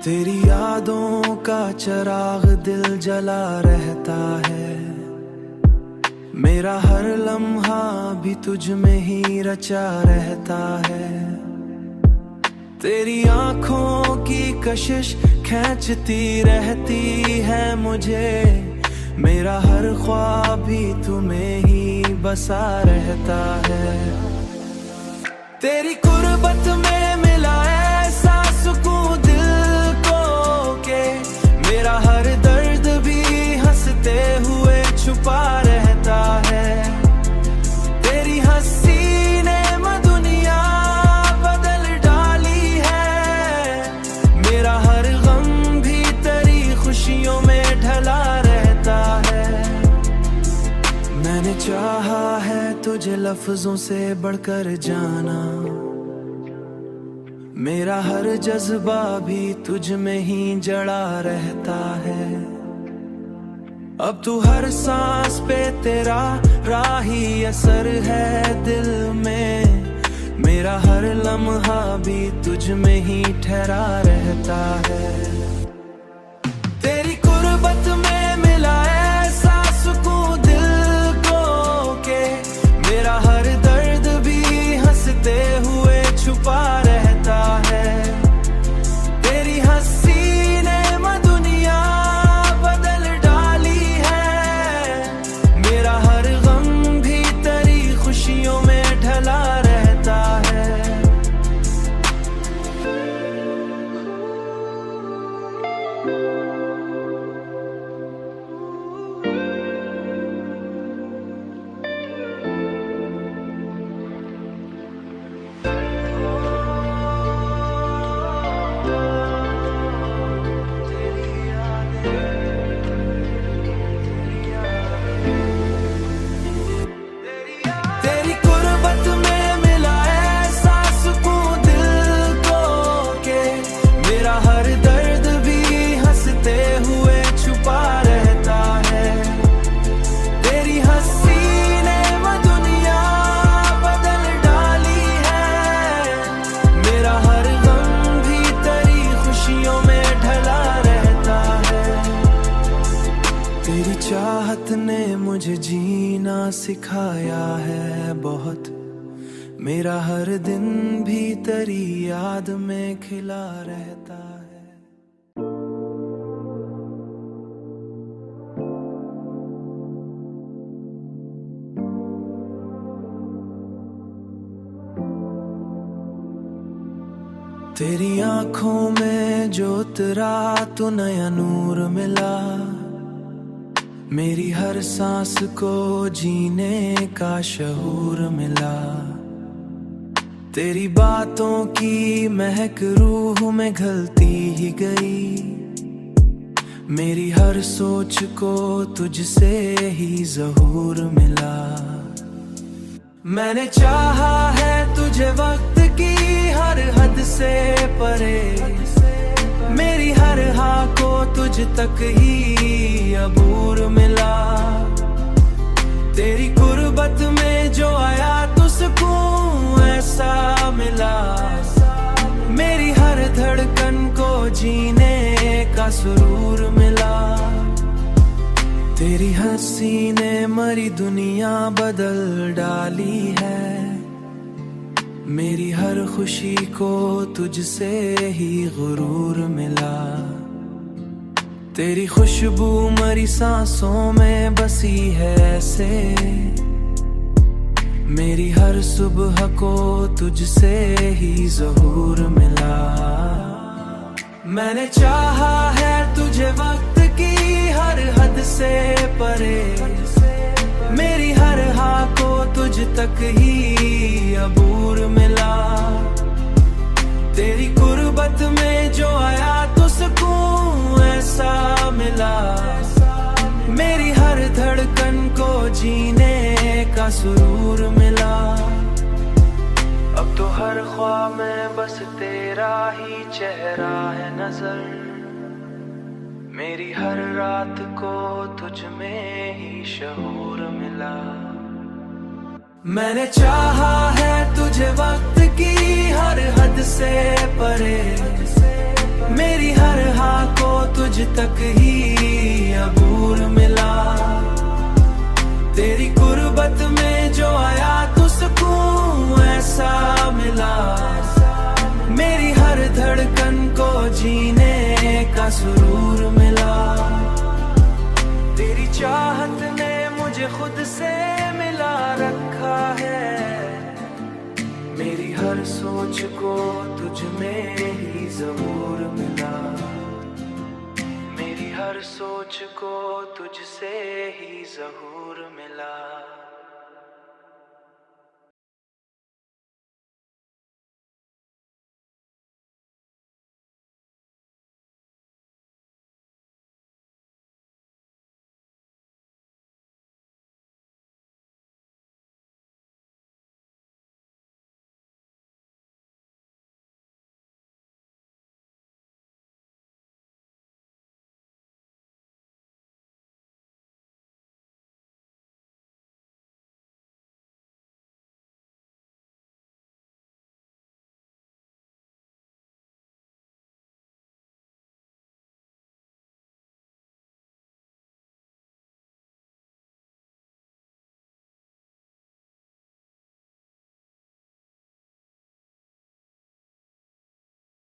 तेरी यादों का चिराग दिल जला रहता है। मेरा हर लम्हा भी तुझ में ही रचा रहता है। तेरी आंखों की कशिश खींचती रहती है मुझे। मेरा हर ख्वाब भी तुम्हें ही बसा रहता है। तेरी कुर्बत में मिला ऐसा सुकून दिल को के मेरा हर दर्द भी हंसते हुए छुपा रहता है। तेरी हंसी ने दुनिया बदल डाली है। मेरा हर गम भी तेरी खुशियों में ढला रहता है। मैंने चाहा है तुझे लफ्जों से बढ़कर जाना। मेरा हर जज्बा भी तुझ में ही जड़ा रहता है। अब तू हर सांस पे तेरा राही असर है दिल में। मेरा हर लम्हा भी तुझ में ही ठहरा रहता है। तेरी कुर्बत में मिला ऐसा सुकून दिल को के मेरा हर दर्द भी हंसते हुए छुपा रहता है। तेरी हंसी ने दुनिया बदल डाली है। मेरा हर गम भी तेरी खुशियों में ढला रहता है। तेरी कुर्बत में मिला ऐसा सुकून दिल को के मेरा हर दर्द भी हंसते हुए छुपा रहता है। तेरी हंसी ने दुनिया बदल डाली है। मेरा हर गम भी तेरी खुशियों में ढला रहता है। तेरी चाहत ने मुझे जीना सिखाया है बहुत। मेरा हर दिन भी तेरी याद में खिला रहता है। तेरी आंखों में जो उतरा तो नया नूर मिला। मेरी हर सांस को जीने का शऊर मिला। तेरी बातों की महक रूह में घुलती ही गई। मेरी हर सोच को तुझसे ही ज़हूर मिला। मैंने चाहा है तुझे वक्त की हर हद से परे। मेरी हर हाँ को तुझ तक ही अबूर मिला। तेरी कुर्बत में जो आया तो सुकून ऐसा मिला। मेरी हर धड़कन को जीने का सुरूर मिला। तेरी हंसी ने मरी दुनिया बदल डाली है। मेरी हर खुशी को तुझसे ही गुरूर मिला। तेरी खुशबू मरी सांसों में बसी है ऐसे। मेरी हर सुबह को तुझसे ही ज़हूर मिला। मैंने चाहा है तुझे वक्त की हर हद से परे। मेरी हर हाँ को तुझ तक ही अबूर मिला। तेरी कुर्बत में जो आया तो सुकून ऐसा मिला। मेरी हर धड़कन को जीने का सुरूर मिला। अब तो हर ख्वाब में बस तेरा ही चेहरा है नजर। मेरी हर रात को तुझ में ही शऊर मिला। मैंने चाहा है तुझे वक्त की हर हद से परे। मेरी हर हाँ को तुझ तक ही अबूर मिला। तेरी गुर्बत में जो आया तो सुकून ऐसा मिला। मेरी हर धड़कन को जीने का सुरूर मिला। तेरी चाहत ने मुझे खुद से मिला रखा है। मेरी हर सोच को तुझ में ही ज़हूर मिला। मेरी हर सोच को तुझसे ही ज़हूर मिला।